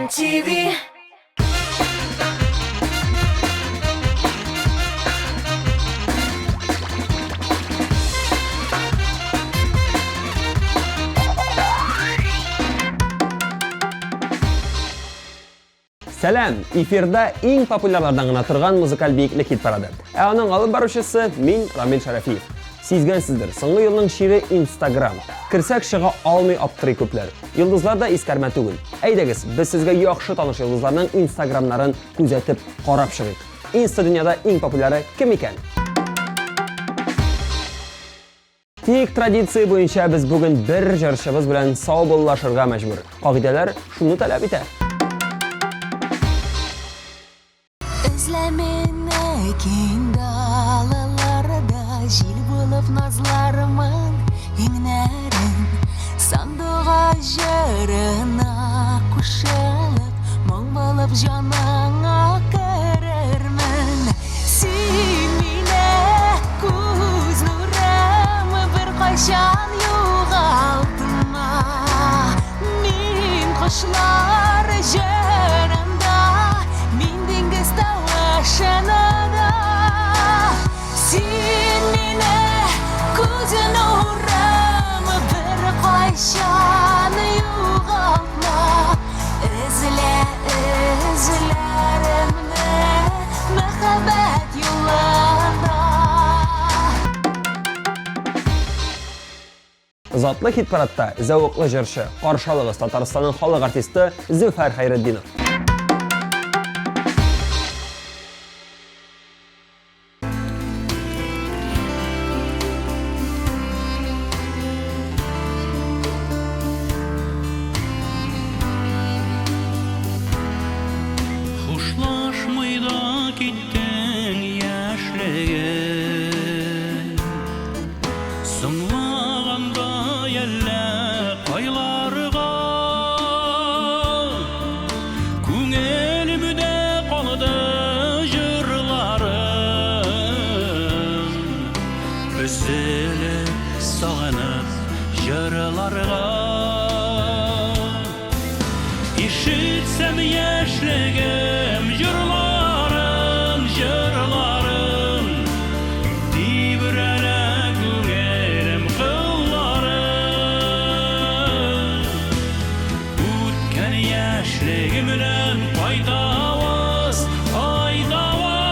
TV. Selam, efirde eng populyarlardan gına turgan Muzыкаль biyeklek hit paradi. Onun alıb baruşçысы men Рамил Шарапов. Sizgensizdir, soңғы yılның şiiri Instagram. Kirsak шыға almay aptırı köpler. Yıldızlar da iskarma tugul. Әйдәгіз, biz sizga yaxşı tanış yıldızlarning Instagramlarin kuzatib, qarab шығыйq. Insta dünyada eng populyari kim ekan? Tek tradisiya bo'yicha biz bugun bir jırışımız bilan sağollaşırga mecbur. Qoidalar shuni talab etadi. Жил болып назларымын еңнәрін сандыға жырына құшылып мұң болып жаныңа кірермін сен мені көз нұрым бір қашан юғалтыма мен құшылар жырында мен деңгіз талашынада сен мені көзін ұрам бір қайшан юғалтма үзілерімді махаббат юлында. Zatlı hit paradda zəvqli jırışı, qarşalığız Tataristanın xalq artisti Zöfər Хэйретдинов. İşitsem yaşlığım jırlarım, jırlarım Dibrele gülerim kıllarım Utken yaşlığımdan faydavaz, faydavaz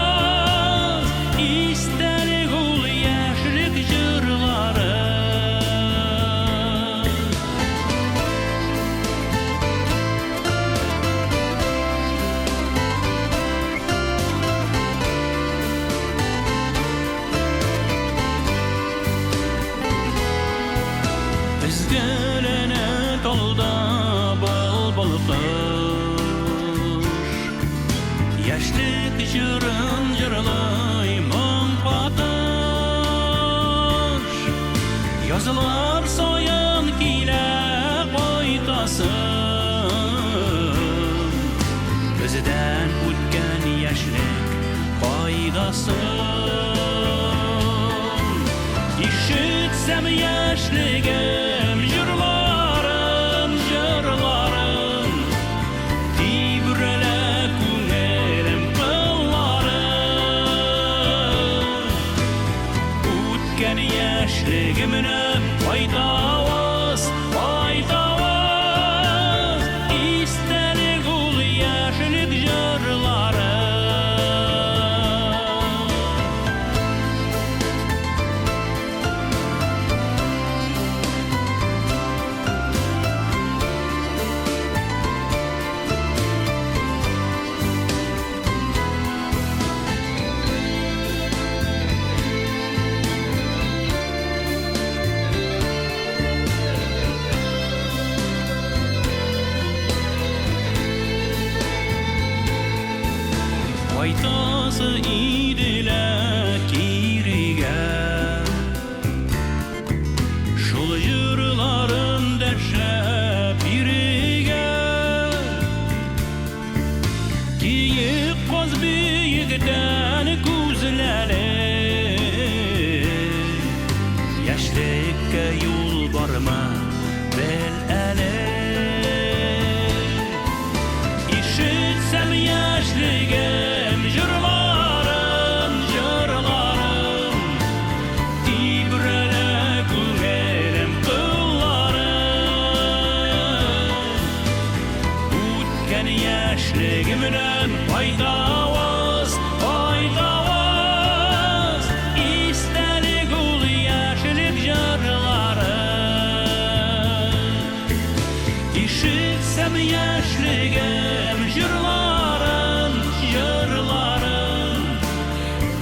İsterik ol yaşlık jırlarım Gelene tolda bal kış Yaşlık jırın jırlay mın pataş Yazılar soyan kile koytasın Gözden utken yaşlık faydasın İşitsem yaşlığım jırlarım, jırlarım Dibrele gülerim kıllarım Utken yaşlığımdan faydavaz, faydavaz İsterik ol yaşlık jırlarım Faytası idile kiriga Şul jırlarım derşep biriga Kiyip koz büyükten kuzlere Yaşlıkka yol barma bel ele Үткән яшьлегемнән файдавыз, файдавыз. Истәлек ул яшьлек җырлары. Ишетсәм яшьлегем җырларын, җырларын.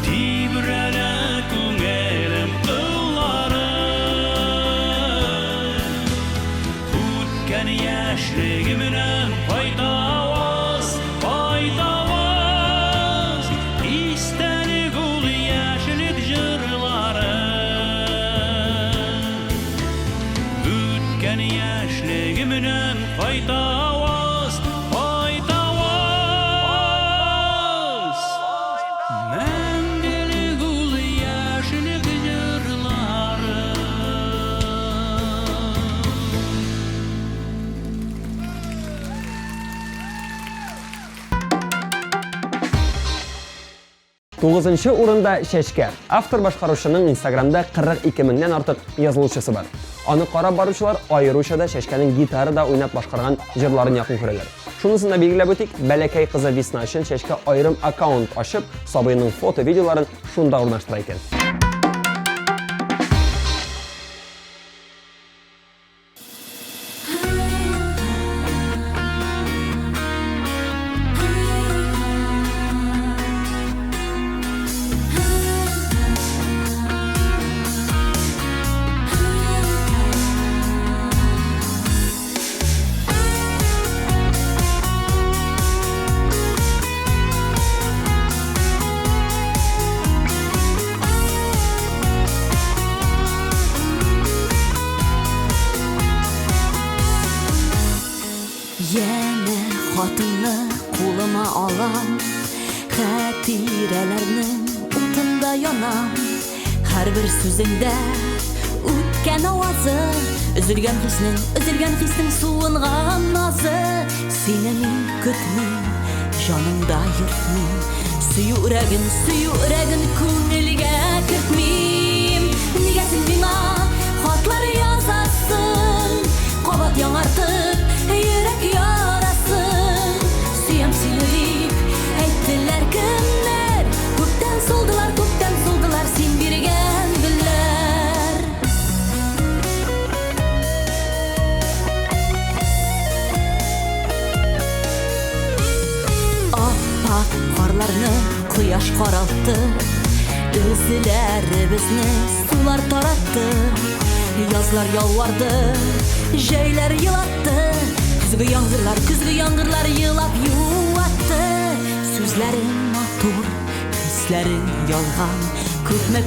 Тибрәлә күңелем кыллары. Үткән яшьлегемнән файдавыз, файдавыз. Истәлек ул яшьлек җырлары. Үткән яшьлегемнән файдавыз, файдавыз. Мәңгелек ул яшьлек җырлары. Тугызынчы урында Шәшкә. Автор башкаручының Instagramда 42 меңнән артык язылучысы бар. Аны карап баручылар аеруча да Шәшкәнең гитарада уйнап башкарган җырларын якын күрәләр. Шунысын да билгеләп үтик, бәләкәй кызы Весна өчен Шәшкә аерым аккаунт ачып, сабыйның фото-видеоларын шунда урнаштыра икән. Yana xotini qo'lima olam, xatirələrning o'tinda yonam. Har bir so'zingda o'tgan ovozi, üzülgan hisning suvingan nozi. Seni men kutmim, jonimda yurtmim, suyuragin ko'ngilga kirtmim. Nega sen menga xatlar yozasin, qavat yang'artib yürek yarasın. Suyam seni deyip aytdilar kimler, ko'kdan soldilar sen bergan gullar. Oppoq qorlarni quyosh qoraltdi, izlarimizni sular taratdi. Yazlar yalvardı, jaylar yılattı. Kuzgi yağmurlar yılap yuvattı. Sözlerin motor, hislerin yalgan. Köpme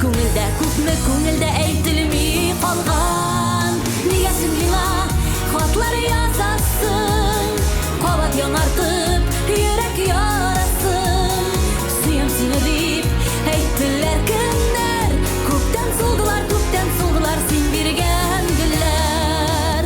ko'ngilda aytilmi qolgan. Nega sen menga xatlar yozasın, qavat yonartib yürek yarasın. Suyam seni deyip aytdilar kimler, ko'kdan soldilar sen bergan gullar.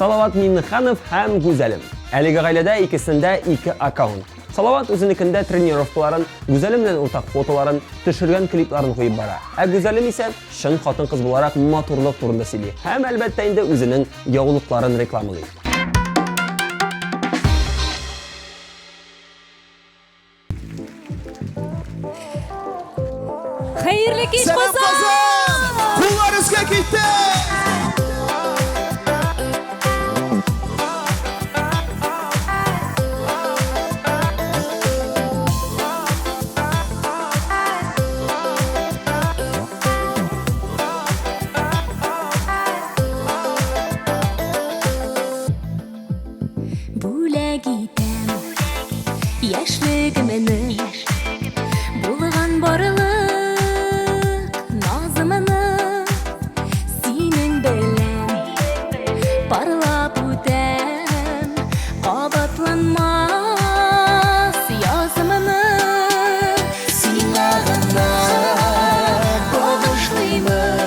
Салават Минниханов һәм Гүзәлем. Әлеге гаиләдә икесендә 2 аккаунт. Салават үзенекендә тренировкаларын, Гүзәлем белән уртак фотоларын, төшергән клипларын куеп бара. Ә Гүзәлем исә шын хатын-кыз буларак матурлык турында сөйли. Һәм әлбәттә инде үзенең яулыкларын рекламалый. Хәерле кич, кызым! Куллар өскә китте! Бүләк итәм яшьлегемне, булган барлык назымны, синең белән парлап үтәм кабатланмас язымны. Сиңа гына багышлыймын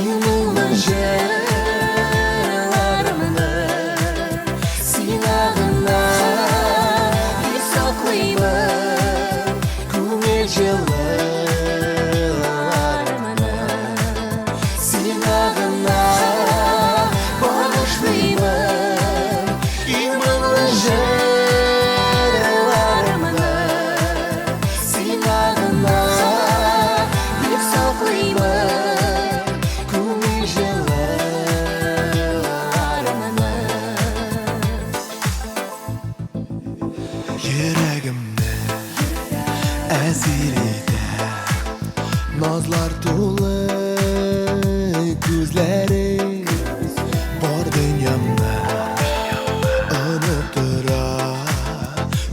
юллы җырларымны, сиңа гына саклыймын күңел җылыларымны, сиңа гына багышлыймын юллы җырларымны, сиңа гына саклыймын күңел җылыларымны. Йөрәгемне әзер итә назлар тулы күзләрең, бар дөньямны оныттыра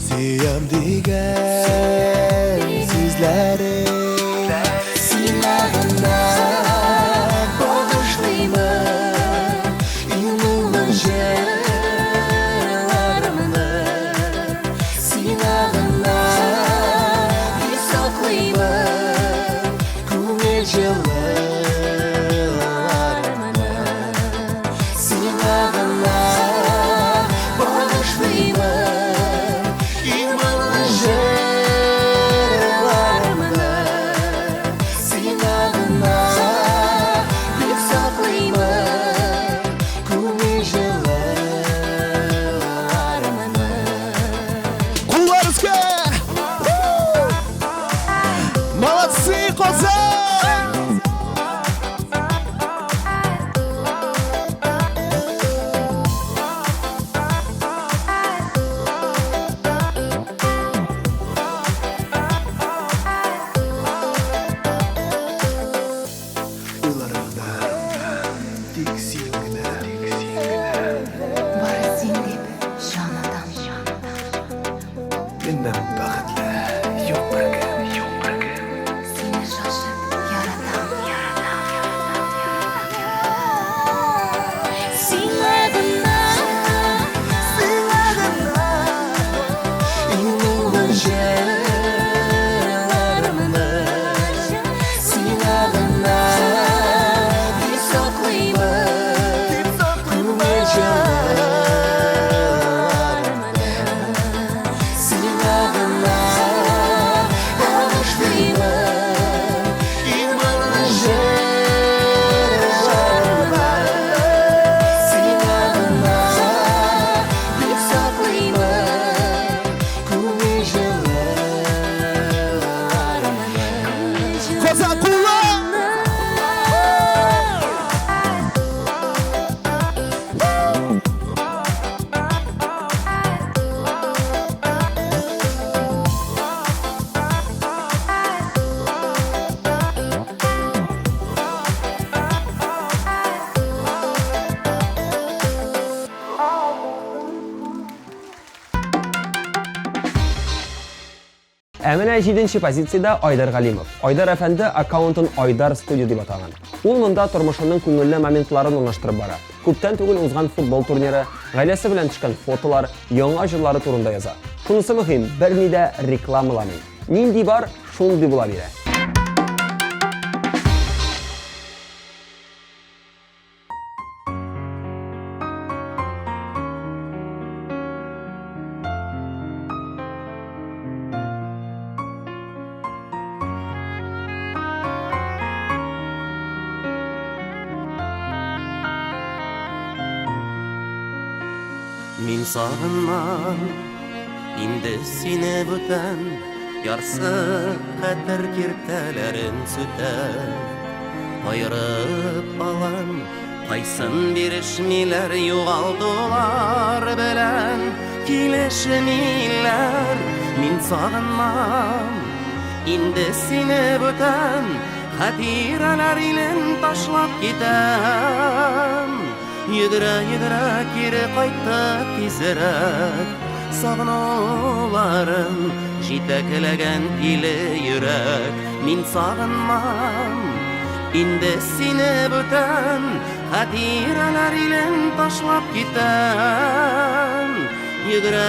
сөям дигән сүзләрең. Сиңа гына багышлыймын юллы җырларымны, сиңа гына саклыймын күңел җылыларымны, сиңа гына багышлыймын юллы җырларымны, сиңа гына саклыймын күңел җылыларымны. Куллар өскә! Молодцы, Казан! Уйларымда тик син генә. Бары син дип җан атам. Миннән бәхетле юк бер кем. Сине шашып яратам. Сиңа гына юллы җырларымны, сиңа гына саклыймын күңел җылыларымны, сиңа гына багышлыймын юллы җырларымны, сиңа гына саклыймын күңел җылыларымны. Казан, куллар! Ә менә 7нче позициядә Айдар Галимов. Айдар әфәнде аккаунтын Айдар студия дип атаган. Ул монда тормышының күңелле моментларын урнаштырып бара. Күптән түгел узган футбол турниры, гаиләсе белән төшкән фотолар, яңа җырлары турында яза. Шунысы мөһим, берни дә рекламаламый. Нинди бар, шундый була бирә. сағынмам инде сине бүтән ярсы хәтер киртәләрен сүтән айырып алам кайсын бирешмиләр югалдылар белән килешмиләр мин сагынмам инде сине бүтән хәтирәләр илен ташлап китәм йөгерә кире кайтты тизрәк сагынуларым җитәкләгән тиле йөрәк мин сагынмам инде сине бүтән хәтирәләр илен ташлап китәм йөгерә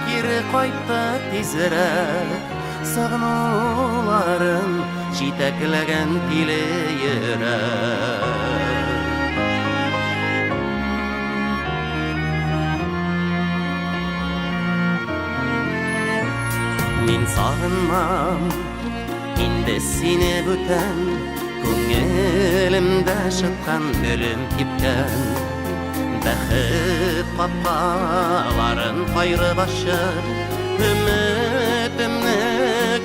кире кайтты тизрәк сагынуларым җитәкләгән тиле йөрәк Мин сагынмам инде сине бүтән күңелемдә шытқан гөлем кипкән бәхет капкаларын кайрып ачып өметемне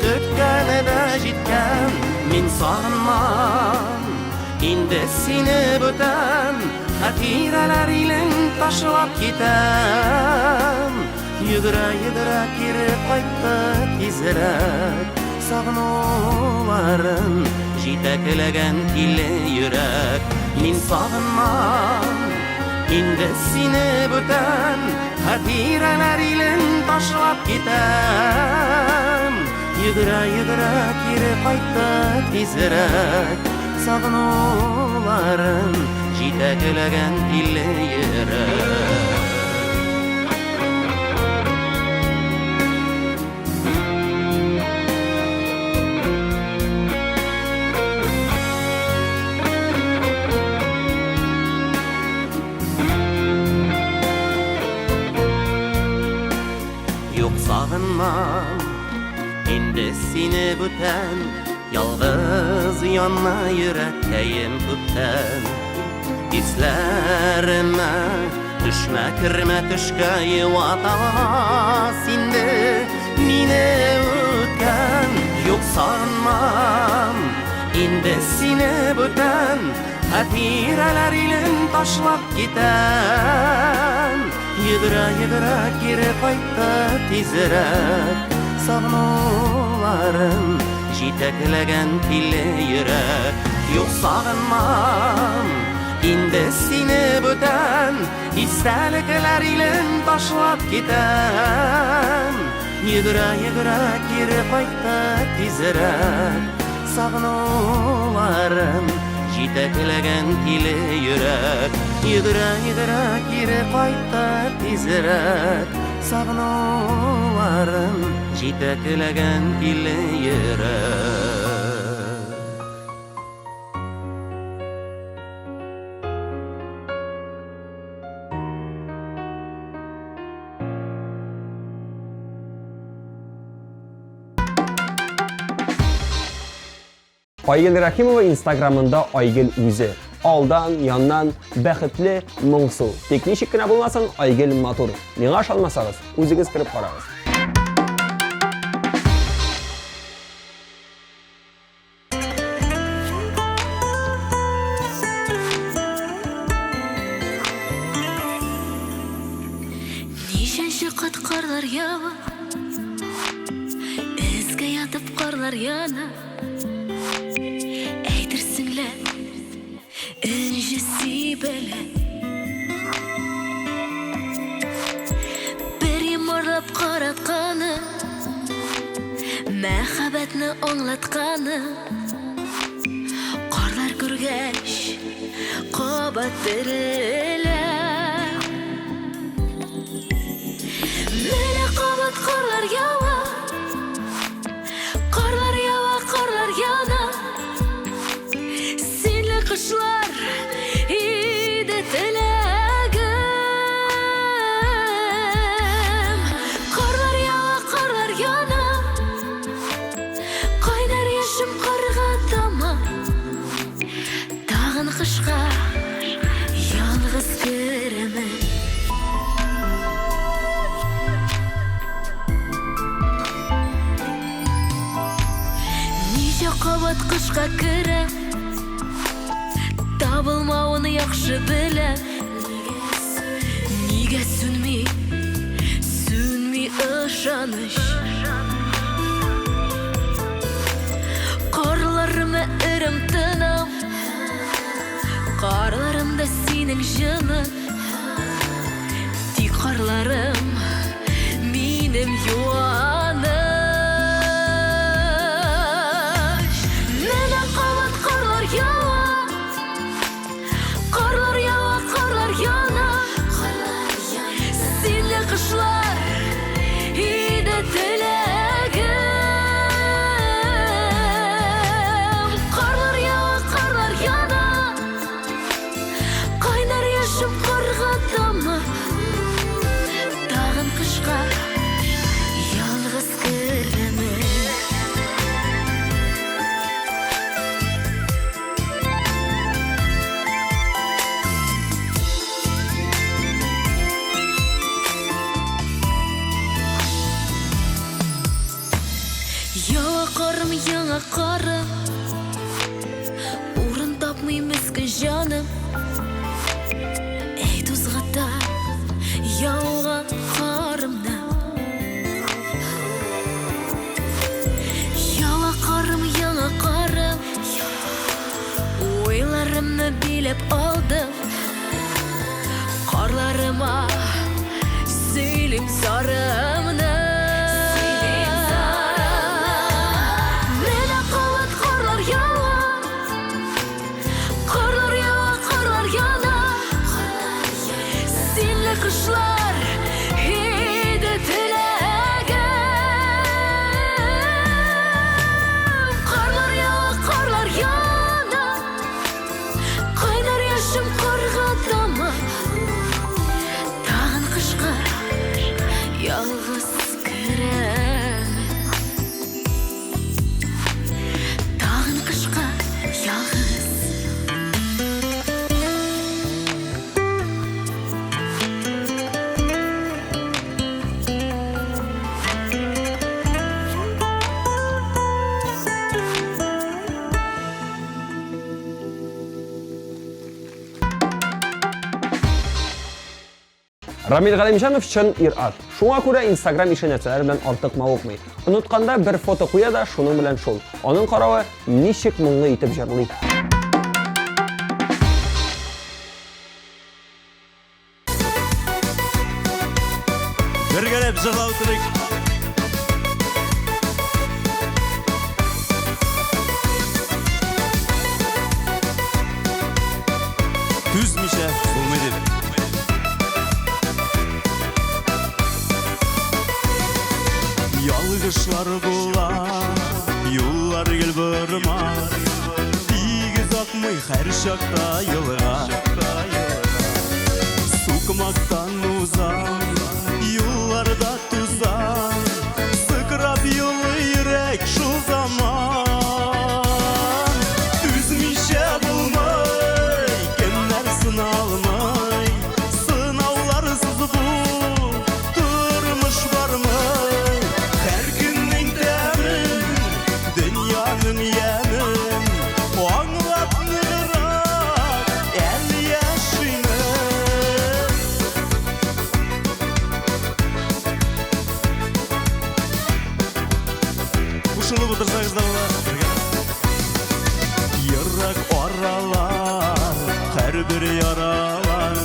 көткәне дә җиткән мин сагынмам инде сине бүтән хәтирәләр илен ташлап китәм йөгерә кире кайтты тизрәк сагынуларым җитәкләгән тиле йөрәк мин сагынмам инде сине бүтән хәтирәләр илен ташлап китәм йөгерә кире кайтты тизрәк сагынуларым җитәкләгән тиле йөрәк Сагынмам инде сине бүтән ялгыз янна йөрәккәем күптән исләремә төшмә кермә төшкә юаталас инде мине үткән юк сагынмам инде сине бүтән хәтирәләр илен ташлап китәм йөгерә кире кайтты тизрәк сагынуларым җитәкләгән тиле йөрәк юк сагынмам инде сине бүтән истәлекләр илен ташлап китәм йөгерә кире кайтты тизрәк сагынуларым җитәкләгән тиле йөрәк йөгерә кире кайтты тизрәк сагынуларым җитәкләгән тиле йөрәк Айгөл Рахимова Инстаграмында Айгөл үзе. Алдан, яннан, бәхетле, моңсу. Тек ничек кенә булмасын, Айгөл матур. Миңа ышанмасагыз, үзегез кирип карагыз. Нишенче кат карлар ява, эзгә ятып карлар яна. Әйтерсеңләр, энҗеси белә. Бер йомарлап каратканы, мәхәббәтне аңлатканы. Карлар күргәч, кабат терелә. Менә кабат карлар ява, карлар ява, карлар яна. Синле кышлар иде теләгем. Карлар ява, карлар яна. Кайнар яшем карга тама. Тагын кышка ялгыз керемен. Неше қабат қышқа кірем, табылмауын яқшы білем. Неге сүнмей ышаныш. Қарларыма үрім тынам, қарларымда сенің жыны. Тек қарларым менің юаныш. Мені қабат қарлар яуа, қарлар яуа, қарлар яна. Сенлі қышлар иді тілегім. Қарлар яуа, қарлар яна. Қайнар ешім қорғатама. Тағын қышқа ялғыз кіремін. Яуа қарым, яңа қарым, орын тапмай міскін жаным. Ей тұзғата яуға қарымна. Яуа қарым, яңа қарым, ойларымны билеп алдым. Қарларыма сөйлем зарымны. Мені қабат қарлар яуа, қарлар яуа, қарлар яна. Сенлі қышлар иді тілегім. Қарлар яуа, қарлар яна. Қайнар ешім қорғатама. Тағын қышқа ялғыз кіремін. Тағын қышқа ялғыз. Рамил Галимжанов чын ир-ат. Шуңа күрә Instagram ишәнәчләре белән артык мавыкмый. Унытканда бер фото куя да шуның белән шул. Аның каравы ничек моңлы итеп җырлый. Бергәләп җырлау керек. Түзмичә булмый дип. Ялгышлар була, юллар гел бормар. Тигез акмый һәр чакта елга. Сукмактан узам, юлларда тузам. Сыкрап юлы йөрәк шул заман. Түзмичә булмый, кемнәр сыналмый. Сынауларсыз бу тормыш бармый. Һәр көннең тәмен, дөньяның ямен. Аңлап ныграк, әле яшимен. Ушылып утырсагыз да була. Ерак аралар, һәрбер яралар.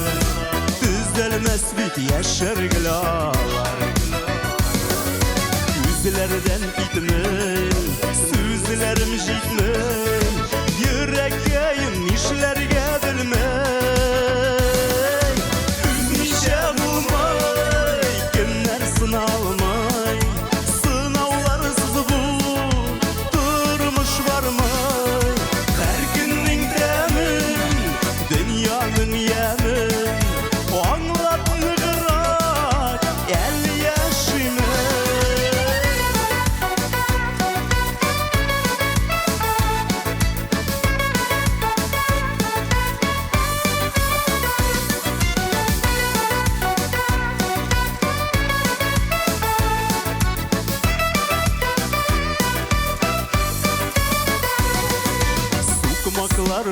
Түзәлмәс бит яшәргеләр. Үзләрдән итмәй, сүзләрем җитмәй. Йөрәккәем нишләргә белмәй. Түзмичә булмай, кемнәр сыналмай. Сынауларсыз бу тормыш бармай. Һәр көннең тәмен, дөньяның ямен. Аңлап ныграк, әле яшимен.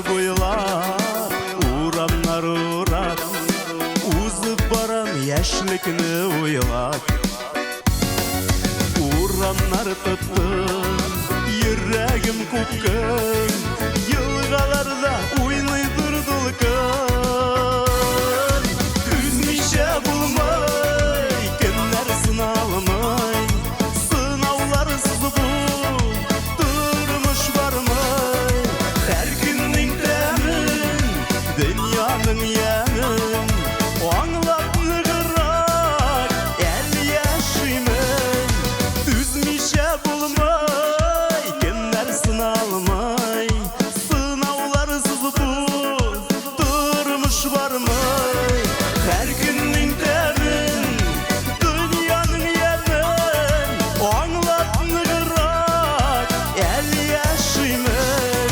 boylap uğramlar uğrap uzub baram yaşlıkını oylap uğramlar tuttu yüreğim kokkan yılgalarda oynaydır dulkan üzmüşe bulmay günler sınalmay sınavlarsız bu durmuş varmay her günün temin dünyanın yanın o anlatını kırak el yaşımın düzmüşe bulmay günler sınalmay sınavlarsız bu durmuş varmay her günün temin dünyanın yanın o anlatını kırak el yaşımın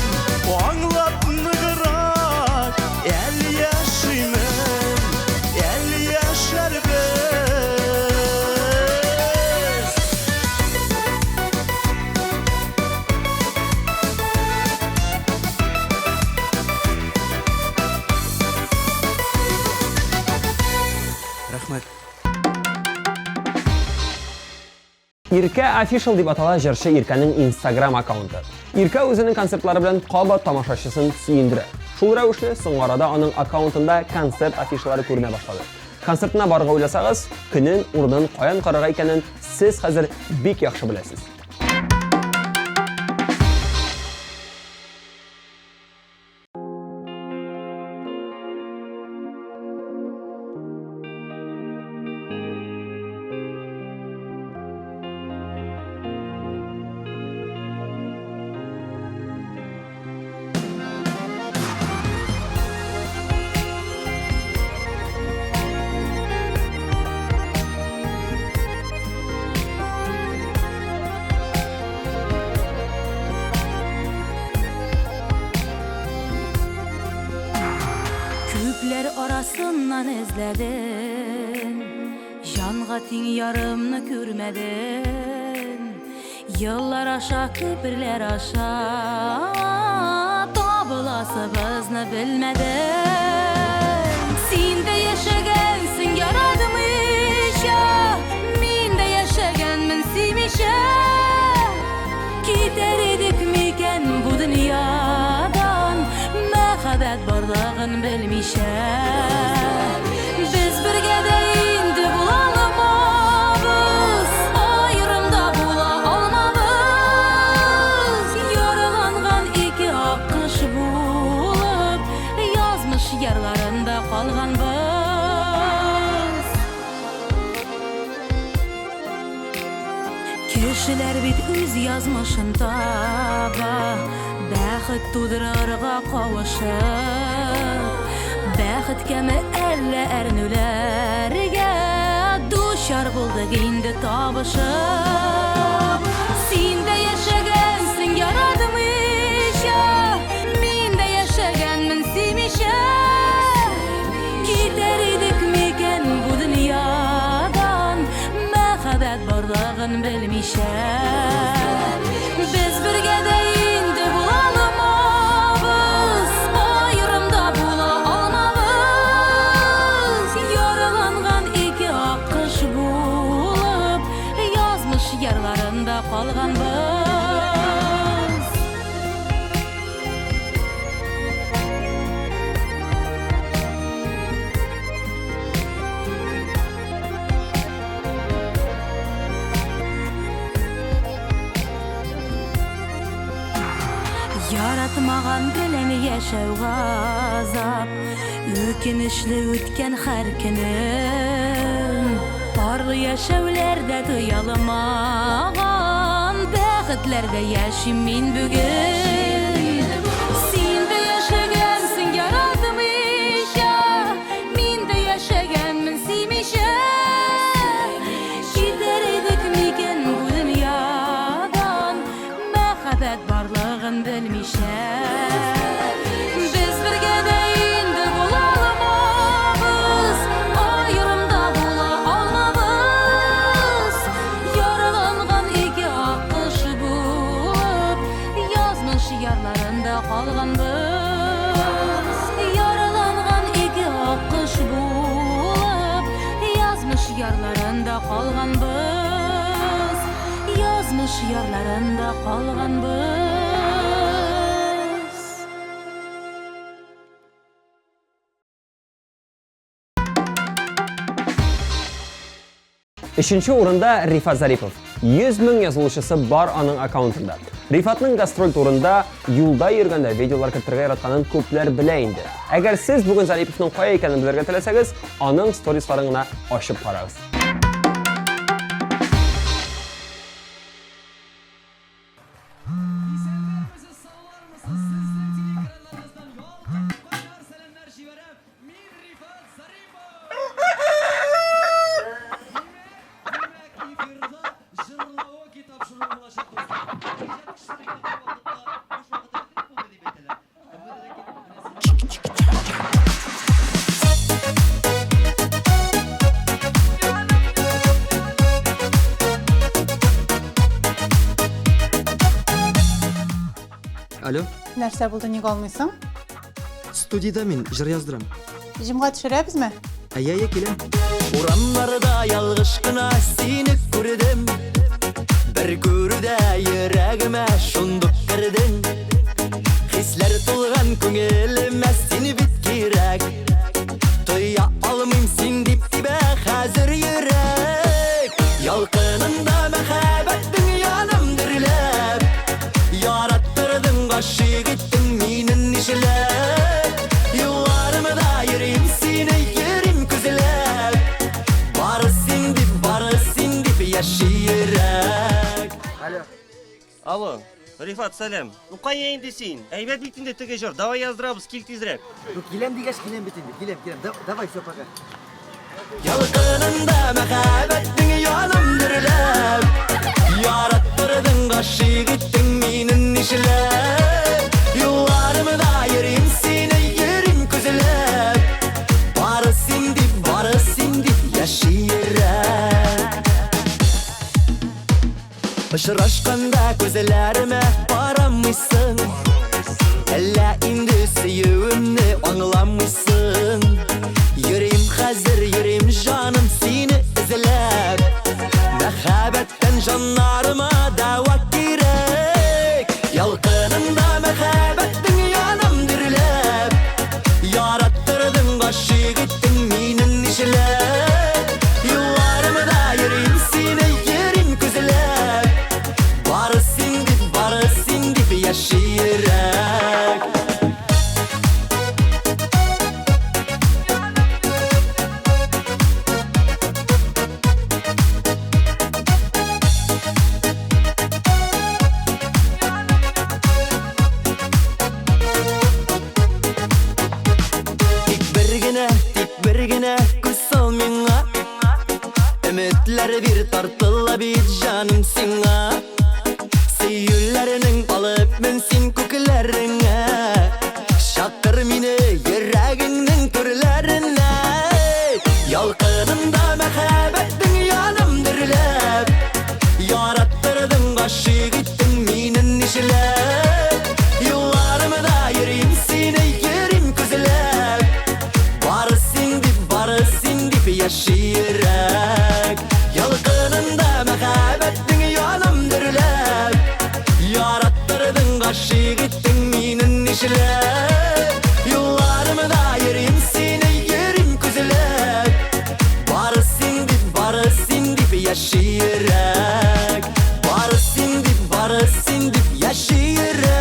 o anlatını kırak el yaşımın el yaşar biz. Рахмет. Ирка Official дип атала жырчы Ирканың Instagram аккаунты. Ирка өзінің концертлары белән кабат тамашачысын сөендерә. Шул рәвешле соңгы арада аның аккаунтында концерт афишалары күренә башлады. Концертына барырга уйласагыз, көнен, урынын, каян карарга икәнен сез хәзер бик яхшы беләсез. Küpler arasından izledin, Janğa ting yarımını görmedin. Yıllar aşa, köpürler aşa, Tabılasıbızını bilmedin. Sen de yaşagensin yaradmışa, Min de yaşagenmin sevmişa. Gider edik miken bu dünyadan, Mehabet barlığın bilmişe. Biz birge de indi bulalımabız, Ayrımda bula almabız. Yaralangan iki akış bulup, Yazmış yerlarında kalgan biz. Kişiler bit öz yazmışın taba, Бәхет тудырырга кавышып, бәхеткәме әллә әрнүләргә дучар булдык инде табышып. Син дә яшәгәнсең яратмыйча, мин дә яшәгәнмен сөймичә. Китәр идек микән бу дөньядан, мәхәббәт барлыгын белмичә. Без бергә дә инде буламабыз, Ayrımda bula almabız. Yaralанган iki akış bulup, Yazmış yerlarında kalgan biz. Yaratmagan bilen yaşau gazap, Ökünüşlü ötken her günüm. Barlı yaşaularda duyalamagan, Bäxetlerde yaşayım min bugün. Sen de yaşagensin yaratmışa, Min de yaşagenmin sevmişa. Gider edik miken bu dünyadan, Mehabet barlığın bilmişe. Biz birge de indi bulalımabız, Ayrımda bula almabız. Yaralangan iki akış bulup, Yazmış yerlarında kalgan biz. yarlarında kalganbız, yazmış yarlarında kalganbız. 3-нче орында Рифат Зарипов. 100 000 yazılışысы бар аның аккаунтында. Рифатның гастроль турында юлда йөргәндә видеолар кертергә яратканын күпләр белә инде. Әгәр сез бүген Зариповның кая икәнен белергә теләсәгез, аның сторисларын гына ачып карагыз. Алло, Нәрсә булды, ник алмыйсың? студияда мен жыр яздырам. Җимга төшерәбезме? Әйе, келем. Урамларда ялгыш кына сине күрдем. Бер күрүдә йөрәгемә шундук кирдең. Хисләр тулган күңелемә сине бит кирәк. Тоя алмыйм син дип тибә хәзер йөрәк. Ялкынында мәхәббәтең яным дөрләп. Яраттырдың гашык иттең мине нишләп. Юлларымда йөрим сине йөрим күзләп. Бары син дип яши йөрәк. Алло, Рифат, сәлем. Ну кая инде син? Әйбәт бит инде теге җыр. Давай яздырабыз, кил тизрәк. Келем дигәч, келем бит инде. Келем. Давай, все, пока. Ялкынында мәхәббәтең яным дөрләп. Яраттырдың гашык иттең мине нишләп. Юлларымда йөрим сине йөрим күзләп. Бары син дип яши йөрәк. Очрашканда күзләремә карамыйсың. Әллә инде сөюемне аңламыйсың. Йөрим хәзер, йөрим җаным сине эзләп. Мәхәббәттән җаннарыма дәва кирәк. Ялкынында мәхәббәтең яным дөрләп. Яраттырдың гашык иттең мине нишләп. Юлларымда йөрим сине йөрим күзләп. Бары син дип яши йөрәк. Тик бер генә күз сал миңа. Өметләр бир тартыла бит җаным сиңа. Сөюләрнең алып мен син күкләреңә. Шакыр мине йөрәгеңнең төрләренә. Ялкынында мәхәббәтең яным дөрләп. Яраттырдың гашык иттең мине нишләп. Юлларымда йөрим сине йөрим күзләп. Бары син дип яши йөрәк. Ялкынында мәхәббәтең яным дөрләп. Яраттырдың гашык иттең мине нишләп. Юлларымда йөрим сине йөрим күзләп. Бары син дип яши йөрәк. Бары син дип яши йөрәк.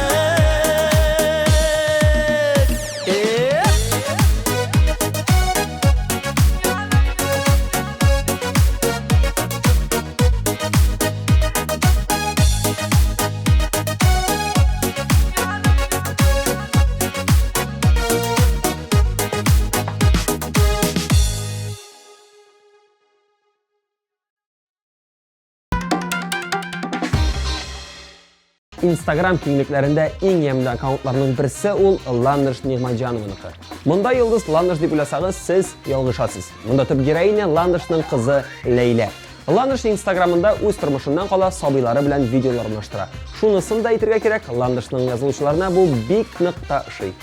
Instagram киңлекләрендә иң ямьле аккаунтларның берсе ул Ландыш Нигъматҗановныкы. Монда йолдыз Ландыш дип уйласагыз, сез ялгышасыз. Монда төп героиня Ландышның кызы Ләйлә. Ландыш Instagramында үз тормышыннан кала сабыйлары белән видеолар урнаштыра. Шунысын да әйтергә кирәк, Ландышның язылучыларына бу бик нык та ошый.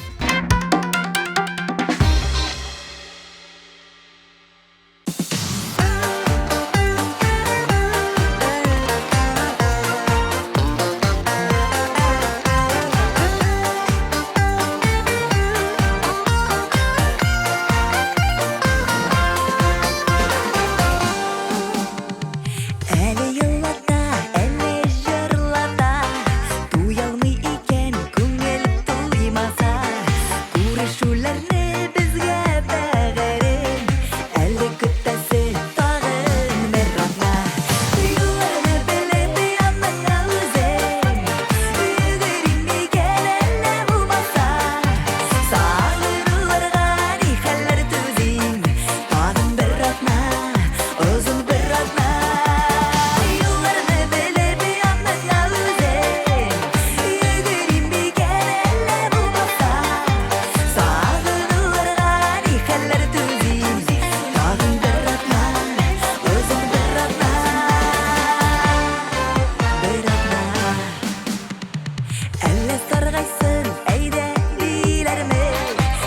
sargaysin eyde dilerme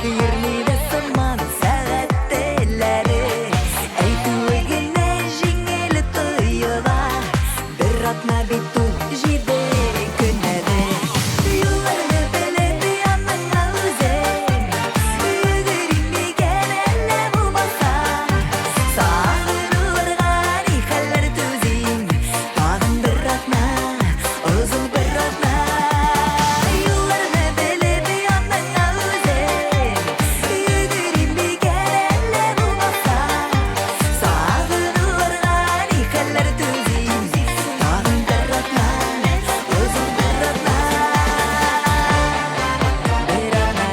Yirmide sırman saatteleri Eytuğine jingeli tuyula Bir atma bitu jide künede Yıllarını beledi yanın ağzın Yügürimi genelle bulmasa Sağırılargan ihaller tüzin Tağın bir atma, uzun bir atma Yıllarını beledi yanın ağzın Yügürimi genelle bulmasa Sağırılargan ihaller tüzin Tağın bir atma, uzun bir atma Bir atma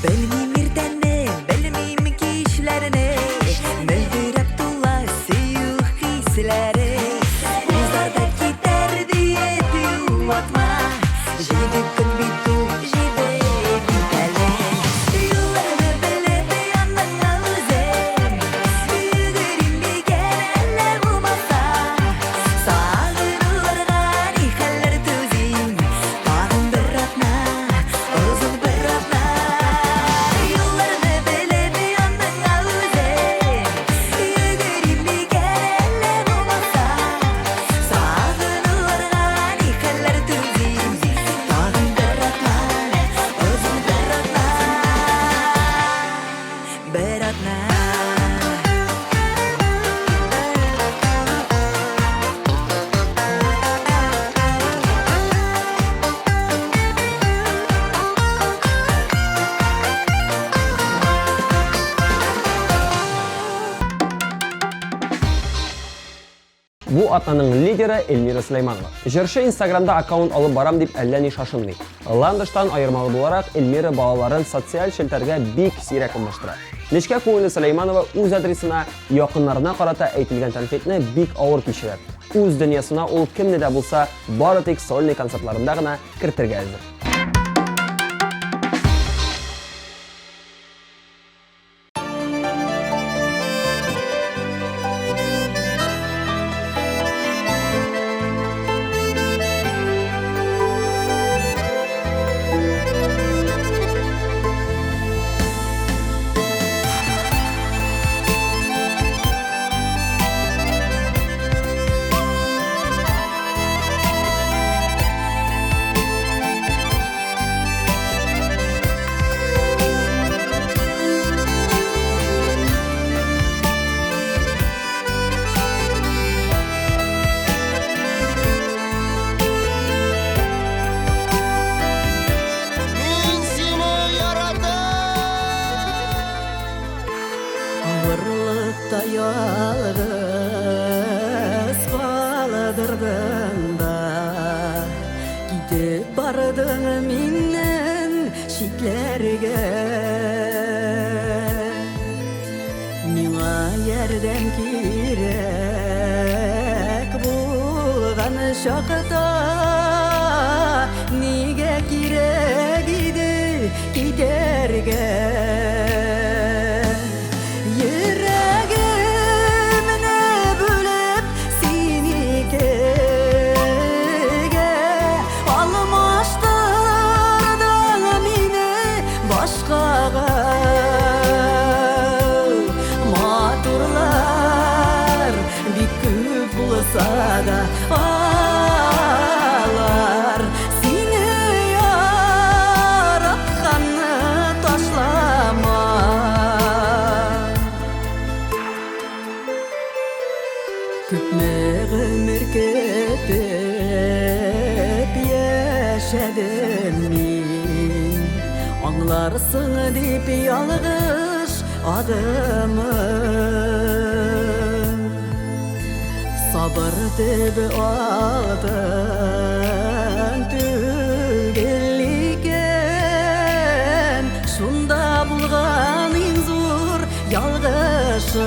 Belmiyim irdenni, belmiyim kişilerini Möldirep tulla suyuq hisleri Uzarda gider diye yuvatma Jide gün bitu, jide biteli Yıllarını beledi yanın ağzın Yügürimi genelle bulmasa Sağırılargan ihaller tüzin Tağın bir atma, uzun bir atma Yıllarını beledi yanın ağzın Yügürimi genelle bulmasa Sağırılargan ihaller tüzin Tağın bir atma, uzun bir atma Bir atma Bu атнаның лидері Эльмира Сулейманова. Жыршы Инстаграмда аккаунт алып барам дип әлләни шашынмый. Ландыштан айырмалы буларак Эльмира балаларын социаль шелтәргә бик сирәк алмаштыра. Нечкә күңелле Сулейманова үз адресына якыннарына карата әйтелгән тәнкыйтьне бик авыр кичерә. Үз дөньясына ул кемне дә булса бары тик сольный концертларында гына кертергә әзер. Ağırlıkta yalnız kaldırdın da Gidip bardın minnen şiklerge Mina yerden kirek bulgan şakta Nige kirek idi giderge Yüreğimne bölüp seni kege Almıştırdın meni başkaga Maturlar bir köp bulsa da ağlar Seni yaratkanı taşlama Küpme ömür ketip yaşadım min Anlarsın deyip yalgış adımı Sabır deyip aldın tügeliken Şunda bulgan inzur yalgış kardeşim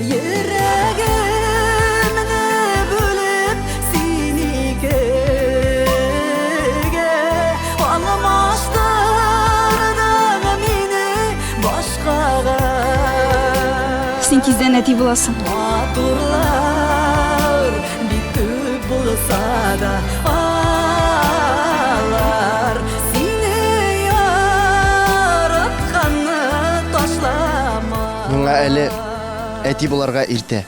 Yüreğimni bölüp sinike Almıştırdın meni başkaga Sen kizden eti bulasın. Maturlar bir köp bulsa da ağlar Seni yaratkanı taşlama Миңа әле әти буларга иртә.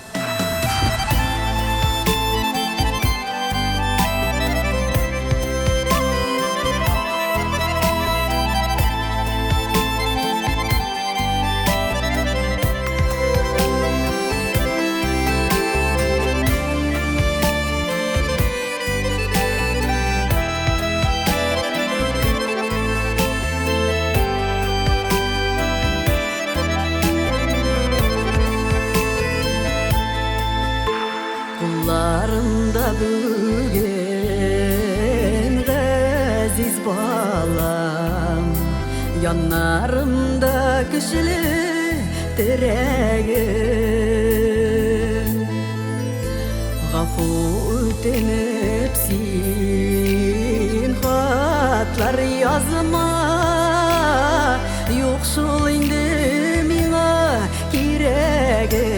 Kullarımda bugün gaziz balam Yanlarımda güçlü direğim Gafu ötenip sin hatlar yazma Yok şol indi miňa kiregim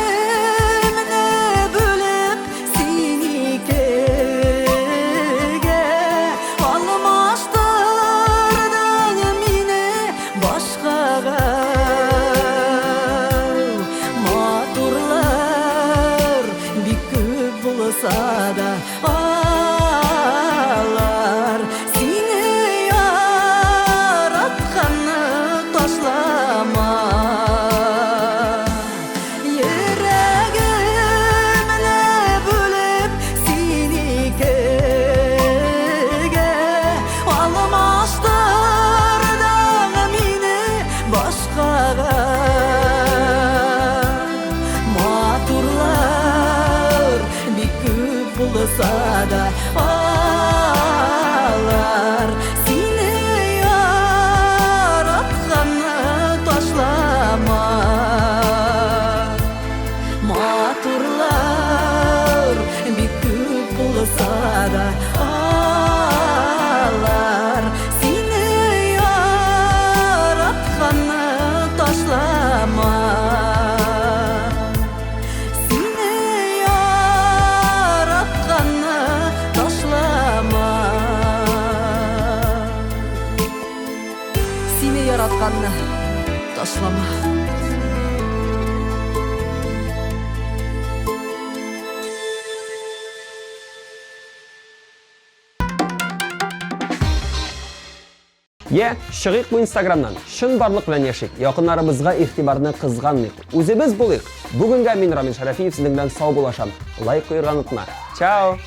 Yüreğimni bölüp sinikege Almıştırdın meni başkaga Maturlar bir köp bulsa da ağlar Seni yaratkanı taşlama Yüreğimni bölüp sinikege Almıştırdın meni başkaga Maturlar bir köp bulsa da ağlar Seni yaratkanı taşlama Maturlar bir köp bulsa da ağlar Seni yaratkanı taşlama Seni yaratkanı taşlama Seni yaratkanı taşlama Ye, шығиq bu Instagramdan. Шын барлық белән яшик. Якыннарыбызга игътибарны кызганмыйк. Үзебез булыйк. Бүгенгә мин Рамил Шарафиев сезнең белән сау булашам. Лайк куярга онытма. Чао.